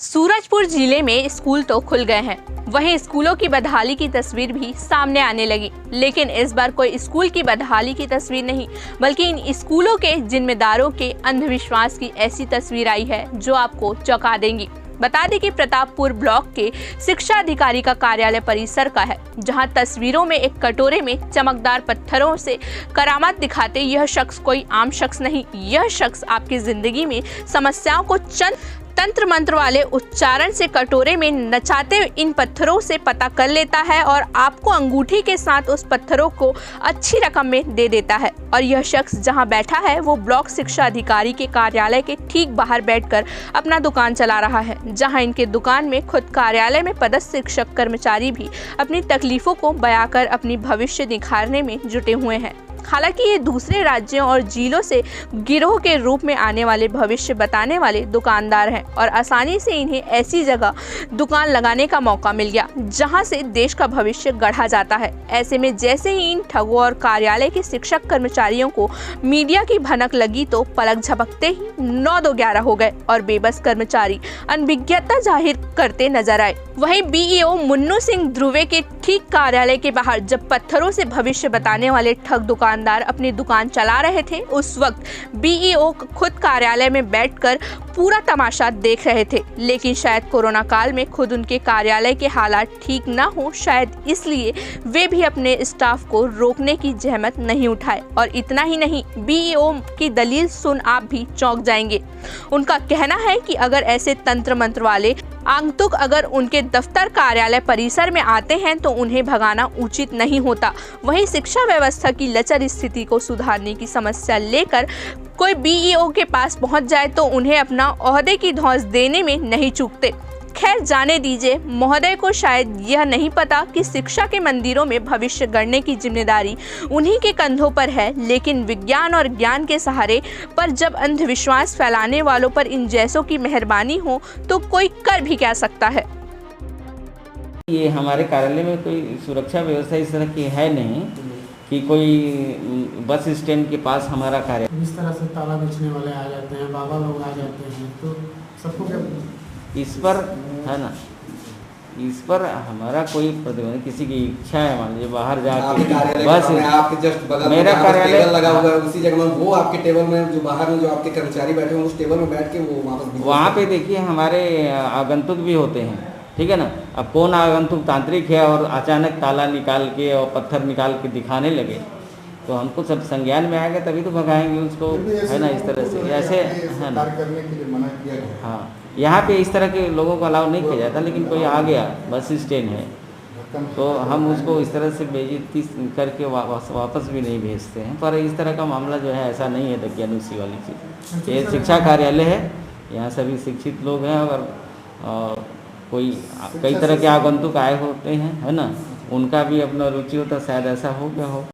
सूरजपुर जिले में स्कूल तो खुल गए हैं, वहीं स्कूलों की बदहाली की तस्वीर भी सामने आने लगी। लेकिन इस बार कोई स्कूल की बदहाली की तस्वीर नहीं, बल्कि इन स्कूलों के जिम्मेदारों के अंधविश्वास की ऐसी तस्वीर आई है जो आपको चौंका देंगी। बता दें कि प्रतापपुर ब्लॉक के शिक्षा अधिकारी का कार्यालय परिसर का है, जहां तस्वीरों में एक कटोरे में चमकदार पत्थरों से करामात दिखाते यह शख्स कोई आम शख्स नहीं। यह शख्स आपकी जिंदगी में समस्याओं को चंद तंत्र मंत्र वाले उच्चारण से कटोरे में नचाते इन पत्थरों से पता कर लेता है और आपको अंगूठी के साथ उस पत्थरों को अच्छी रकम में दे देता है। और यह शख्स जहां बैठा है वो ब्लॉक शिक्षा अधिकारी के कार्यालय के ठीक बाहर बैठकर अपना दुकान चला रहा है, जहां इनके दुकान में खुद कार्यालय में पदस्थ शिक्षक कर्मचारी भी अपनी तकलीफों को बयां कर अपनी भविष्य निखारने में जुटे हुए हैं। हालांकि ये दूसरे राज्यों और जिलों से गिरोह के रूप में आने वाले भविष्य बताने वाले दुकानदार हैं और आसानी से इन्हें ऐसी जगह दुकान लगाने का मौका मिल गया जहां से देश का भविष्य गढ़ा जाता है। ऐसे में जैसे ही इन ठगों और कार्यालय के शिक्षक कर्मचारियों को मीडिया की भनक लगी तो पलक झपकते ही 9-2-11 हो गए और बेबस कर्मचारी अनभिज्ञता जाहिर करते नजर आए। वहीं बीईओ मुन्नू सिंह ध्रुवे के ठीक कार्यालय के बाहर जब पत्थरों से भविष्य बताने वाले ठग दुकानदार अपनी दुकान चला रहे थे, उस वक्त बीईओ खुद कार्यालय में बैठकर पूरा तमाशा देख रहे थे। लेकिन शायद कोरोना काल में खुद उनके कार्यालय के हालात ठीक ना हो, शायद इसलिए वे भी अपने स्टाफ को रोकने की जहमत नहीं उठाए। और इतना ही नहीं, बीईओ की दलील सुन आप भी चौंक जाएंगे। उनका कहना है कि अगर ऐसे तंत्र मंत्र वाले आगंतुक अगर उनके दफ्तर कार्यालय परिसर में आते हैं तो उन्हें भगाना उचित नहीं होता। वहीं शिक्षा व्यवस्था की लचर स्थिति को सुधारने की समस्या लेकर कोई बीईओ के पास पहुंच जाए तो उन्हें अपना ओहदे की धौंस देने में नहीं चूकते। खैर जाने दीजिए, महोदय को शायद यह नहीं पता कि शिक्षा के मंदिरों में भविष्य गढ़ने की जिम्मेदारी उन्हीं के कंधों पर है। लेकिन विज्ञान और ज्ञान के सहारे पर जब अंधविश्वास फैलाने वालों पर इन जैसों की मेहरबानी हो तो कोई कर भी क्या सकता है। ये हमारे कार्यालय में कोई सुरक्षा व्यवस्था इस तरह की है नहीं कि कोई बस स्टैंड के पास हमारा कार्य इस तरह से ताला बेचने वाले आ जाते हैं, बाबा लोग आ जाते हैं, तो सबको क्या इस पर है ना, इस पर हमारा कोई प्रतिबंध, किसी की इच्छा है मान लीजिए बाहर जाके बस आपके जस्ट बगल मेरा कार्यालय लगा हुआ है उसी जगह में, वो आपके टेबल में जो बाहर में जो आपके कर्मचारी बैठे हैं उस टेबल में बैठ के वो वापस वहाँ पे देखिए हमारे आगंतुक भी होते हैं, ठीक है ना। अब कौन आगंतुक तांत्रिक है और अचानक ताला निकाल के और पत्थर निकाल के दिखाने लगे तो हमको सब संज्ञान में आएगा तभी तो भगाएंगे उसको, है ना। इस तरह से ऐसे है ना, हाँ यहाँ पे इस तरह के लोगों को अलाउ नहीं किया जाता। लेकिन कोई आ गया, बस स्टैंड है, तो हम उसको इस तरह से बेइज्जती करके वापस भी नहीं भेजते हैं। पर इस तरह का मामला जो है ऐसा नहीं है दकियानुसी वाली चीज़। ये शिक्षा कार्यालय है, यहाँ सभी शिक्षित लोग हैं। और कोई कई तरह के आगंतुक आए होते हैं, है ना, उनका भी अपना रुचि होता, शायद ऐसा हो गया हो।